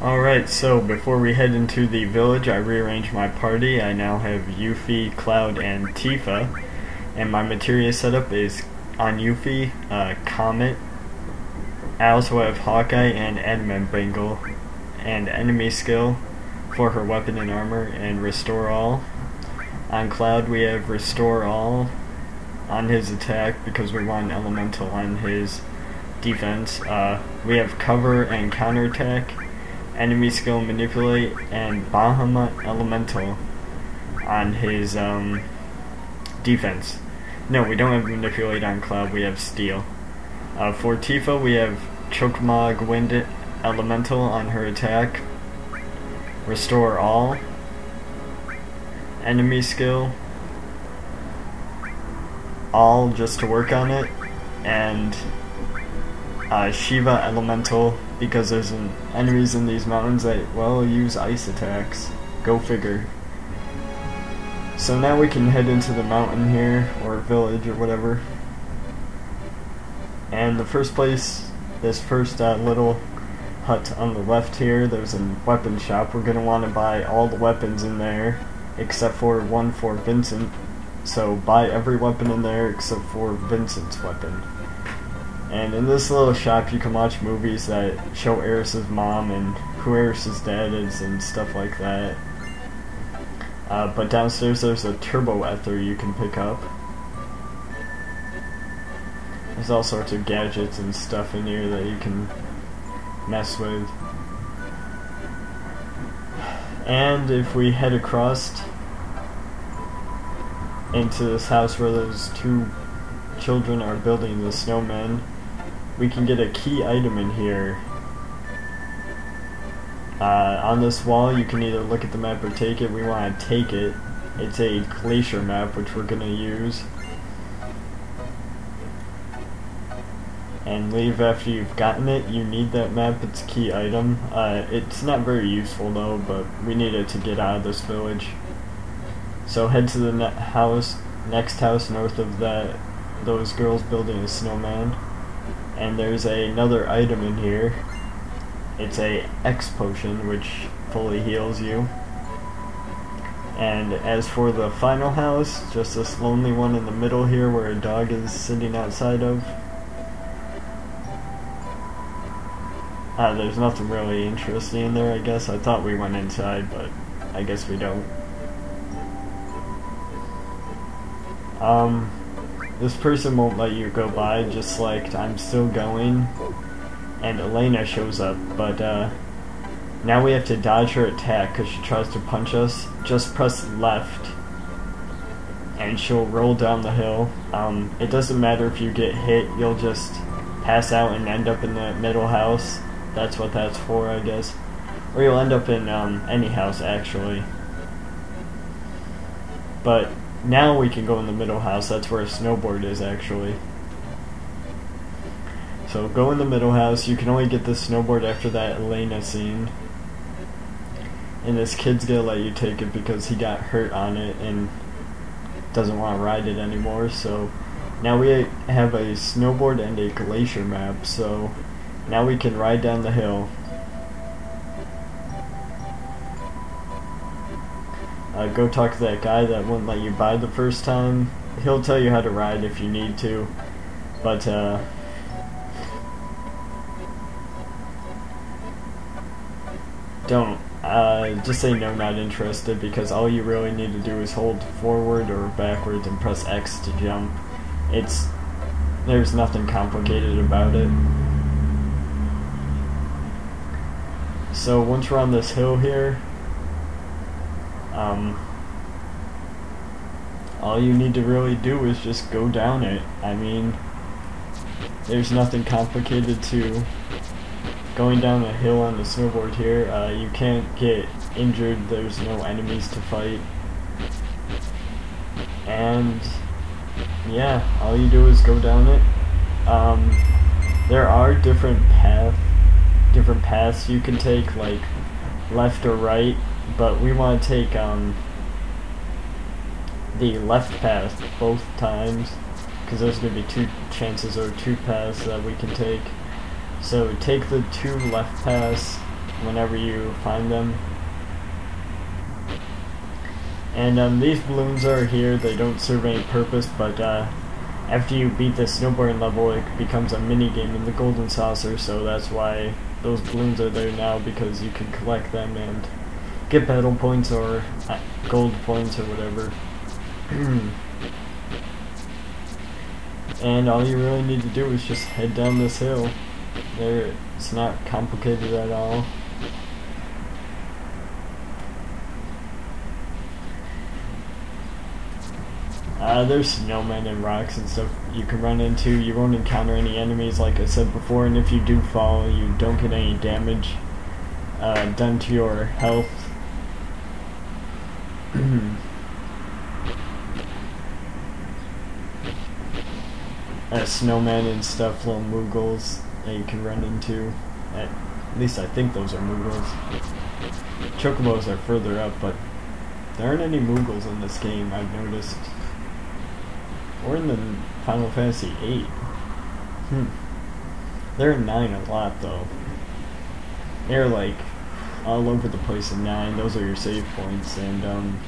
Alright, so before we head into the village, I rearranged my party. I now have Yuffie, Cloud, and Tifa. And my materia setup is on Yuffie, Comet. I also have Hawkeye and Adamant Bangle. And enemy skill for her weapon and armor, and Restore All. On Cloud we have Restore All on his attack because we want Elemental on his defense. We have Cover and Counterattack. Enemy skill Manipulate, and Bahamut Elemental on his defense. No, we don't have Manipulate on Cloud, we have Steel. For Tifa we have Chokmog Wind Elemental on her attack. Restore All. Enemy skill All just to work on it, and Shiva Elemental because there's enemies in these mountains that, well, use ice attacks. Go figure. So now we can head into the mountain here, or village, or whatever. And the first place, this first little hut on the left here, there's a weapon shop. We're going to want to buy all the weapons in there, except for one for Vincent. So buy every weapon in there except for Vincent's weapon. And in this little shop you can watch movies that show Eris's mom and who Eris's dad is and stuff like that. But downstairs there's a turbo ether you can pick up. There's all sorts of gadgets and stuff in here that you can mess with. And if we head across into this house where those two children are building the snowman, we can get a key item in here. On this wall you can either look at the map or take it. We want to take it. It's a glacier map which we're going to use. And leave after you've gotten it. You need that map, it's a key item. It's not very useful though, but we need it to get out of this village. So head to the next house north of those girls building a snowman. And there's another item in here. It's a X potion which fully heals you. And as for the final house, just this lonely one in the middle here where a dog is sitting outside of. There's nothing really interesting in there, I guess. I thought we went inside, but I guess we don't. This person won't let you go by, just like I'm still going, and Elena shows up, but now we have to dodge her attack because she tries to punch us. Just press left, and she'll roll down the hill. It doesn't matter if you get hit, you'll just pass out and end up in the middle house. That's what that's for, I guess. Or you'll end up in any house, actually. But now we can go in the middle house. That's where a snowboard is, actually. So go in the middle house. You can only get the snowboard after that Elena scene. And this kid's gonna let you take it because he got hurt on it and doesn't want to ride it anymore. So now we have a snowboard and a glacier map. So now we can ride down the hill. Go talk to that guy that wouldn't let you buy the first time. He'll tell you how to ride if you need to, but don't. Just say no, not interested, because all you really need to do is hold forward or backwards and press X to jump. There's nothing complicated about it. So once we're on this hill here, all you need to really do is just go down it. I mean, there's nothing complicated to going down a hill on the snowboard here. You can't get injured, there's no enemies to fight. And yeah, all you do is go down it. There are different paths you can take, like left or right, but we want to take the left path both times because there's going to be two chances or two paths that we can take. So take the two left paths whenever you find them. And these balloons are here, they don't serve any purpose, but after you beat the snowboarding level, it becomes a mini game in the golden saucer, so that's why those balloons are there now, because you can collect them and get battle points or gold points or whatever. And all you really need to do is just head down this hill. It's not complicated at all. There's snowmen and rocks and stuff you can run into. You won't encounter any enemies, like I said before, and if you do fall, you don't get any damage done to your health. Snowmen and stuff, little moogles that you can run into. At least I think those are moogles. Chocobos are further up, but there aren't any moogles in this game, I've noticed. Or in the Final Fantasy VIII. They're in 9 a lot, though. They're like all over the place in 9. Those are your save points, and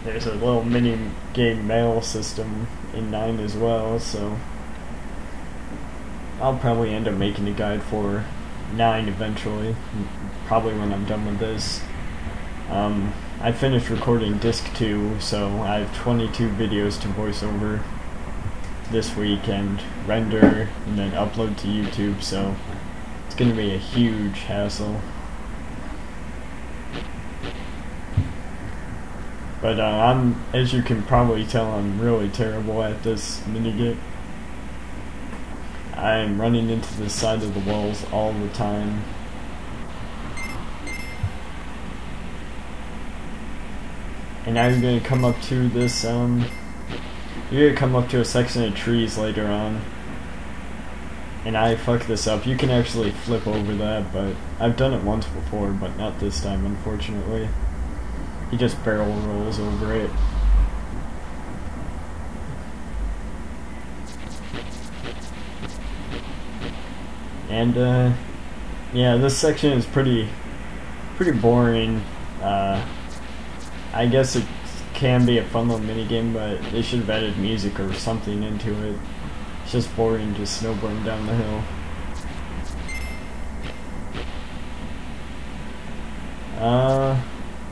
there's a little mini game mail system in 9 as well, so I'll probably end up making a guide for 9 eventually, probably when I'm done with this. I finished recording disc 2, so I have 22 videos to voice over this week and render and then upload to YouTube, so it's going to be a huge hassle. But as you can probably tell, I'm really terrible at this minigame. I'm running into the side of the walls all the time. And now you're going to come up to this, you're going to come up to a section of trees later on. And I fucked this up. You can actually flip over that, but I've done it once before, but not this time, unfortunately. He just barrel rolls over it. And yeah, this section is pretty boring. I guess it can be a fun little minigame, but they should have added music or something into it. It's just boring, just snowboarding down the hill.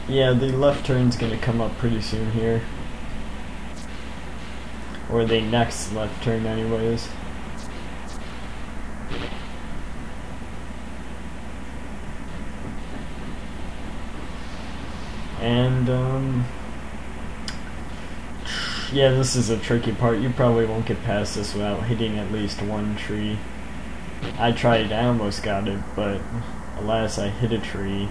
Yeah, the left turn's gonna come up pretty soon here. Or the next left turn anyways. And, yeah, this is a tricky part. You probably won't get past this without hitting at least one tree. I tried, I almost got it, but alas, I hit a tree.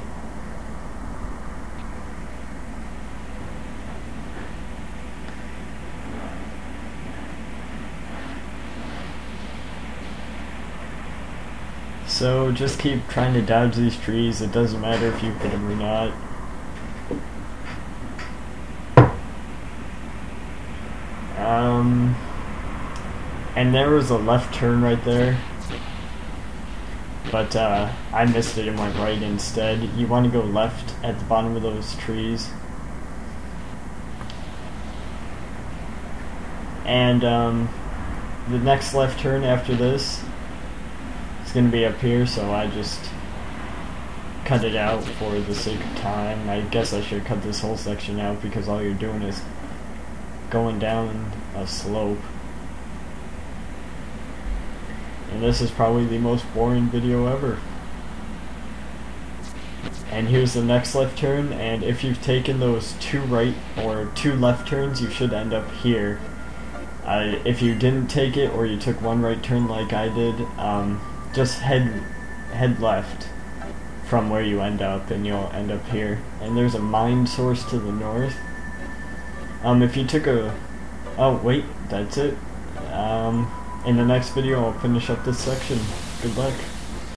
So just keep trying to dodge these trees. It doesn't matter if you hit them or not. And there was a left turn right there, but I missed it and went right instead. You want to go left at the bottom of those trees. And the next left turn after this is going to be up here, so I just cut it out for the sake of time. I guess I should cut this whole section out because all you're doing is going down a slope. And this is probably the most boring video ever. And here's the next left turn, and if you've taken those 2 right or 2 left turns, you should end up here. If you didn't take it, or you took 1 right turn like I did, just head left from where you end up, and you'll end up here. And there's a mine source to the north. If you took a... Oh, wait, that's it. In the next video, I'll finish up this section. Good luck.